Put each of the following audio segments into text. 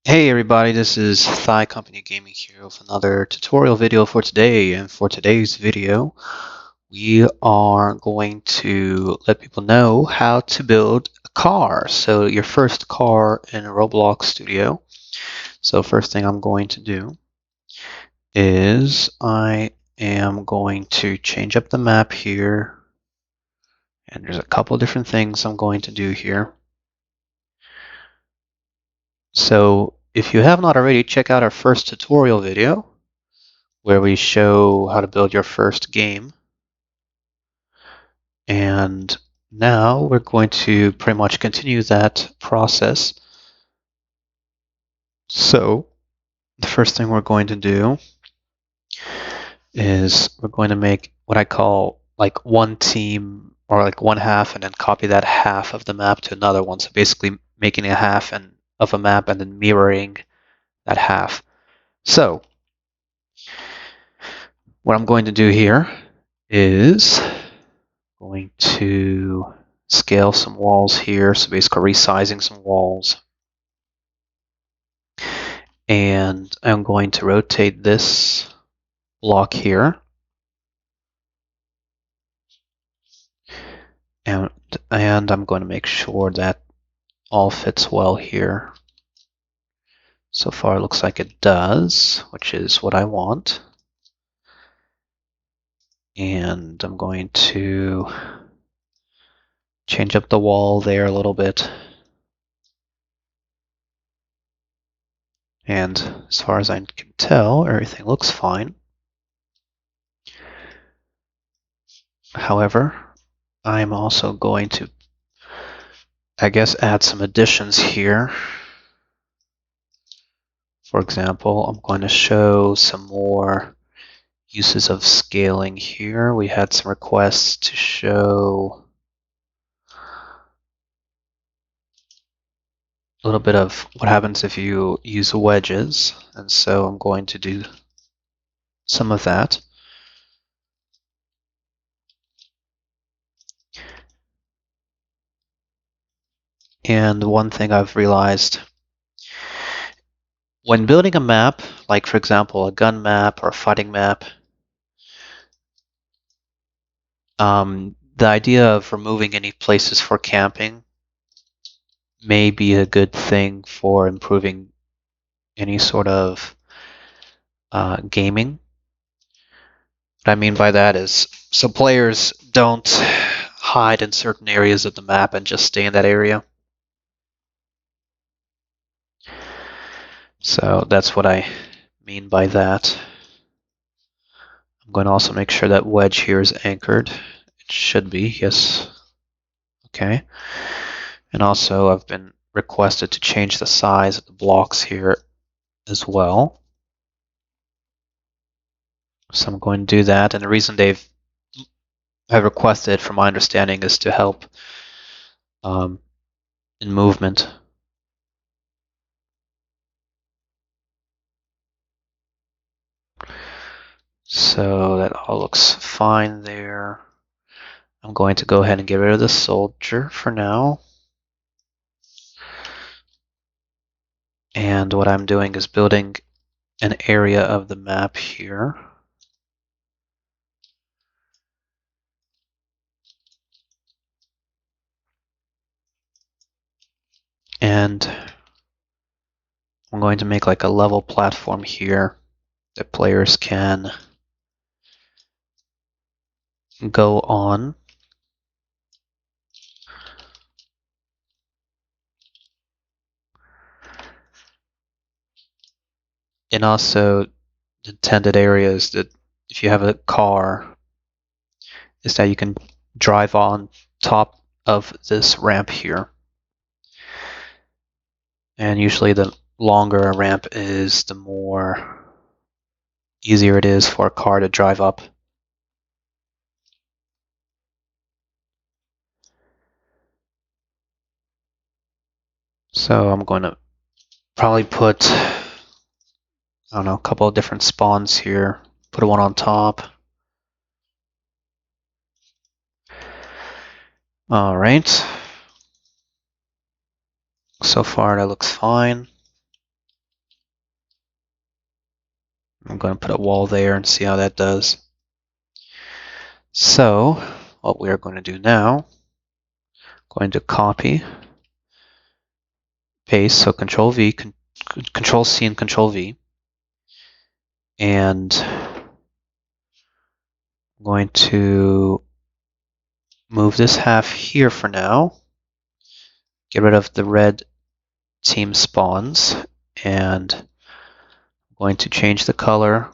Hey everybody, this is ThyCompany Gaming here with another tutorial video for today. And for today's video, we are going to let people know how to build a car. So your first car in a Roblox studio. So first thing I'm going to do is I am going to change up the map here. And there's a couple different things I'm going to do here. So if you have not already, check out our first tutorial video where we show how to build your first game. And now we're going to pretty much continue that process. So the first thing we're going to do is we're going to make what I call like one team or like one half and then copy that half of the map to another one. So basically making a half of a map and then mirroring that half. So what I'm going to do here is going to scale some walls here, so basically resizing some walls. And I'm going to rotate this block here. And I'm going to make sure that all fits well here. So far it looks like it does, which is what I want. And I'm going to change up the wall there a little bit. And as far as I can tell, everything looks fine. However, I'm also going to, I guess, add some additions here. For example, I'm going to show some more uses of scaling here. We had some requests to show a little bit of what happens if you use wedges, and so I'm going to do some of that. And one thing I've realized when building a map, like for example a gun map or a fighting map, the idea of removing any places for camping may be a good thing for improving any sort of gaming. What I mean by that is so players don't hide in certain areas of the map and just stay in that area. So that's what I mean by that. I'm going to also make sure that wedge here is anchored. It should be, yes. Okay. And also I've been requested to change the size of the blocks here as well. So I'm going to do that. And the reason have requested, from my understanding, is to help in movement. So that all looks fine there. I'm going to go ahead and get rid of the soldier for now. And what I'm doing is building an area of the map here. And I'm going to make like a level platform here that players can go on. And also the intended area is that if you have a car, is that you can drive on top of this ramp here. And usually the longer a ramp is, the more easier it is for a car to drive up. So I'm going to probably put, I don't know, a couple of different spawns here. Put one on top. All right. So far that looks fine. I'm going to put a wall there and see how that does. So what we are going to do now, going to copy, paste, so Control V, Control C and Control V, and I'm going to move this half here for now, get rid of the red team spawns, and I'm going to change the color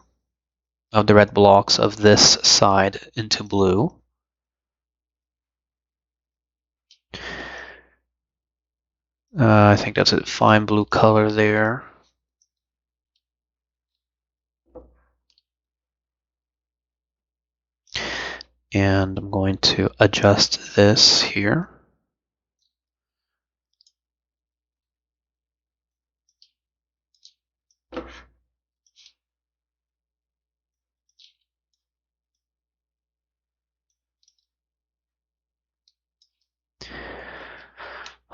of the red blocks of this side into blue. I think that's a fine blue color there. And I'm going to adjust this here.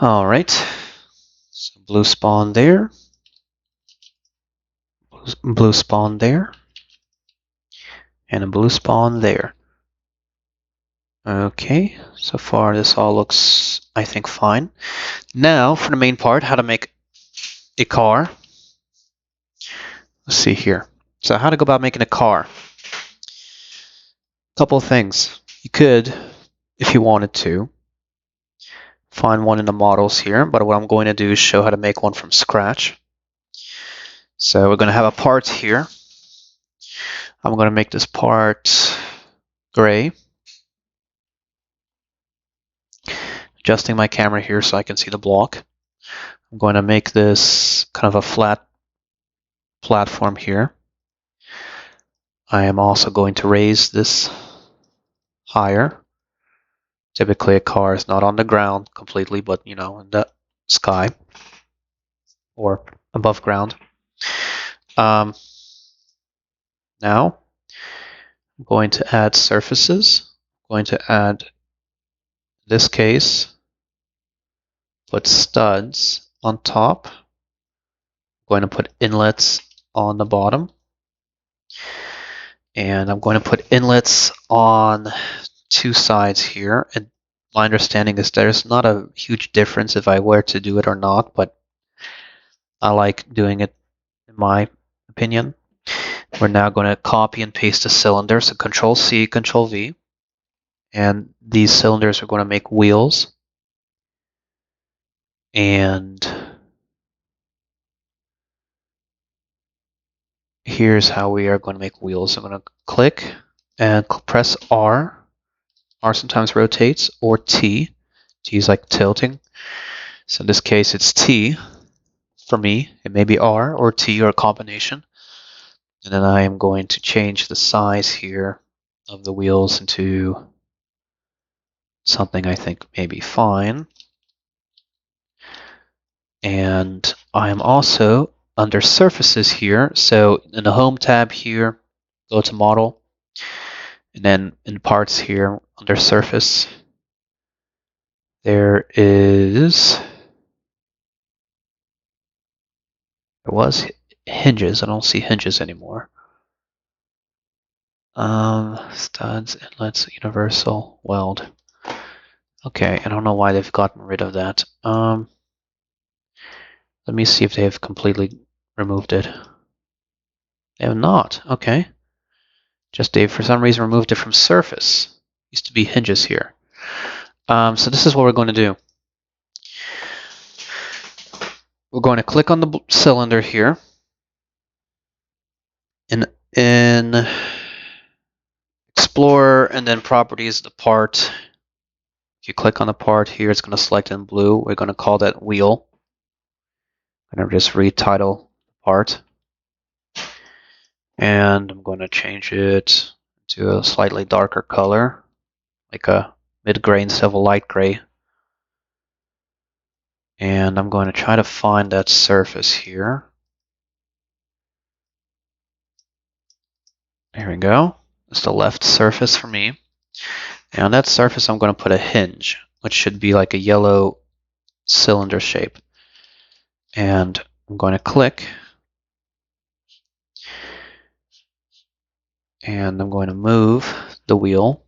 All right, so blue spawn there, blue spawn there, and a blue spawn there. Okay, so far this all looks, I think, fine. Now for the main part, how to make a car. Let's see here. So how to go about making a car. Couple of things. You could, if you wanted to, find one in the models here, but what I'm going to do is show how to make one from scratch. So we're going to have a part here. I'm going to make this part gray. Adjusting my camera here so I can see the block. I'm going to make this kind of a flat platform here. I am also going to raise this higher. Typically a car is not on the ground completely, but in the sky or above ground. Now I'm going to add surfaces. I'm going to add, in this case, put studs on top. I'm going to put inlets on the bottom. And I'm going to put inlets on two sides here. And my understanding is there's not a huge difference if I were to do it or not, but I like doing it in my opinion. We're now going to copy and paste the cylinder. So Control C, Control V. And these cylinders are going to make wheels. And here's how we are going to make wheels. I'm going to click and press R. R sometimes rotates, or T. T is like tilting. So in this case, it's T for me. It may be R or T or a combination. And then I am going to change the size here of the wheels into something I think may be fine. And I am also under surfaces here. So in the home tab here, go to model. And then in parts here, under surface, there was hinges. I don't see hinges anymore. Studs, inlets, universal, weld. Okay, I don't know why they've gotten rid of that. Let me see if they have completely removed it. They have not. Okay. Just they've for some reason removed it from surface. Used to be hinges here. So this is what we're going to do. We're going to click on the cylinder here. In Explorer and then Properties, the part. If you click on the part here, it's going to select in blue. We're going to call that wheel. I'm going to just retitle the part. And I'm going to change it to a slightly darker color, like a mid-gray instead of a light gray. And I'm going to try to find that surface here. There we go. It's the left surface for me. And on that surface, I'm going to put a hinge, which should be like a yellow cylinder shape. And I'm going to click. And I'm going to move the wheel.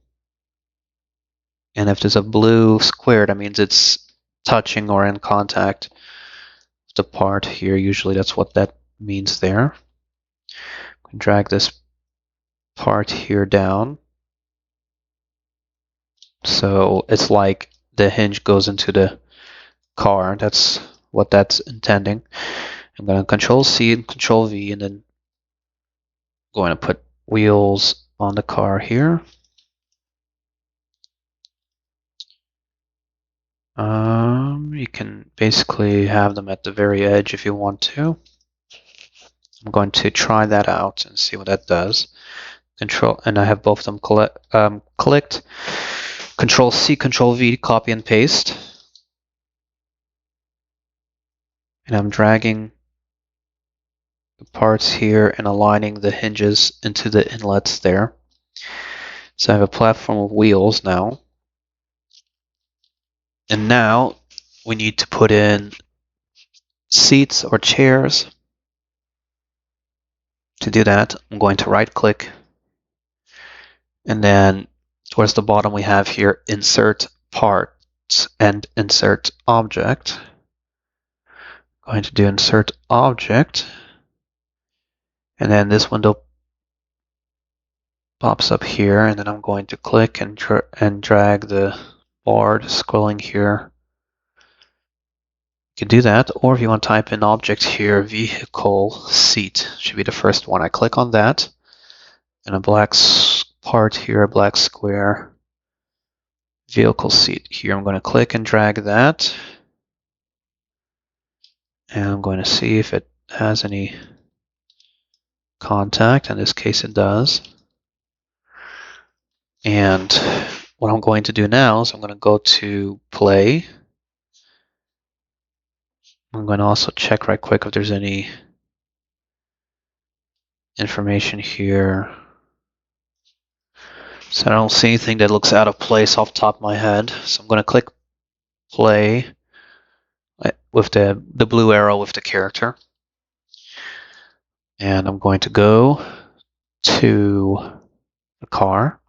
And if there's a blue square, that means it's touching or in contact with the part here. Usually that's what that means there. Drag this part here down. So it's like the hinge goes into the car. That's what that's intending. I'm going to Control C and Control V, and then going to put wheels on the car here. You can basically have them at the very edge if you want to. I'm going to try that out and see what that does. Control, and I have both of them clicked. Control C, Control V, copy and paste. And I'm dragging the parts here and aligning the hinges into the inlets there. So I have a platform of wheels now. And now we need to put in seats or chairs. To do that, I'm going to right click, and then towards the bottom we have here Insert Parts and Insert Object. I'm going to do Insert Object, and then this window pops up here, and then I'm going to click and drag the board scrolling here. You can do that, or if you want to type in object here, vehicle seat should be the first one. I click on that, and a black part here, a black square, vehicle seat. Here I'm going to click and drag that, and I'm going to see if it has any contact. In this case it does. And what I'm going to do now is I'm going to go to play. I'm going to also check right quick if there's any information here. So I don't see anything that looks out of place off the top of my head. So I'm going to click play with the blue arrow with the character. And I'm going to go to the car.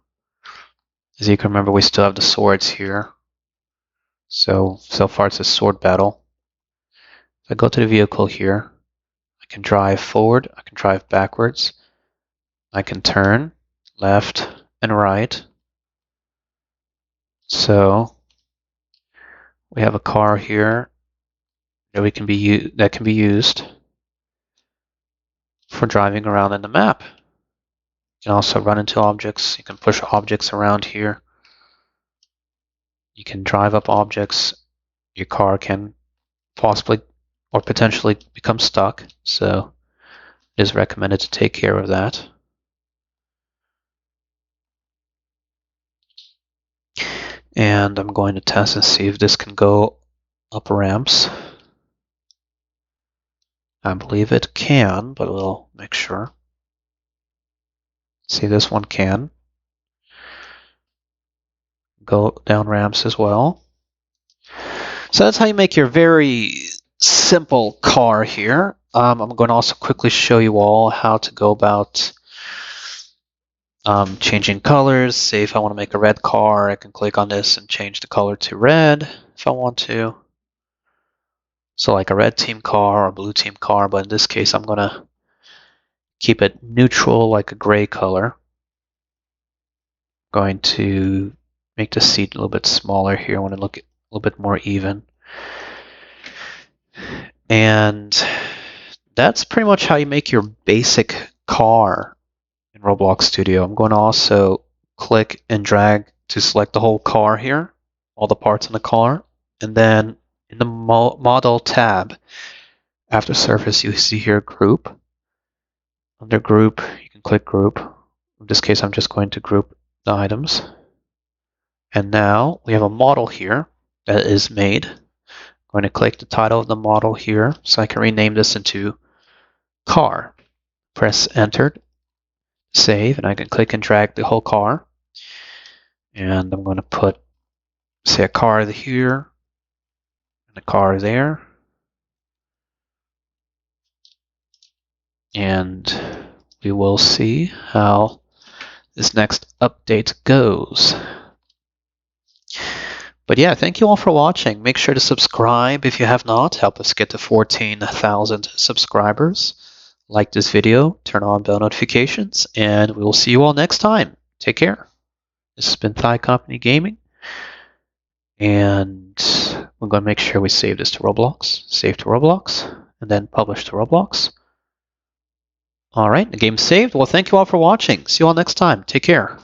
As you can remember, we still have the swords here. So far it's a sword battle. If I go to the vehicle here, I can drive forward, I can drive backwards, I can turn left and right. So we have a car here that can be used for driving around in the map. You can also run into objects, you can push objects around here. You can drive up objects. Your car can possibly or potentially become stuck, so it is recommended to take care of that. And I'm going to test and see if this can go up ramps. I believe it can, but we'll make sure. See, this one can go down ramps as well. So that's how you make your very simple car here. I'm going to also quickly show you all how to go about changing colors. Say if I want to make a red car, I can click on this and change the color to red if I want to. So like a red team car or a blue team car, but in this case I'm going to keep it neutral, like a gray color. Going to make the seat a little bit smaller here. I want to look a little bit more even. And that's pretty much how you make your basic car in Roblox Studio. I'm going to also click and drag to select the whole car here, all the parts in the car. And then in the Model tab, after Surface, you see here Group. Under Group, you can click Group. In this case, I'm just going to group the items. And now we have a model here that is made. I'm going to click the title of the model here so I can rename this into Car. Press Enter, save, and I can click and drag the whole car. And I'm going to put, say, a car here and a car there. And we will see how this next update goes. But yeah, thank you all for watching. Make sure to subscribe if you have not. Help us get to 14,000 subscribers. Like this video, turn on bell notifications, and we will see you all next time. Take care. This has been ThyCompany Gaming, and we're going to make sure we save this to Roblox. Save to Roblox, and then publish to Roblox. All right, the game's saved. Well, thank you all for watching. See you all next time. Take care.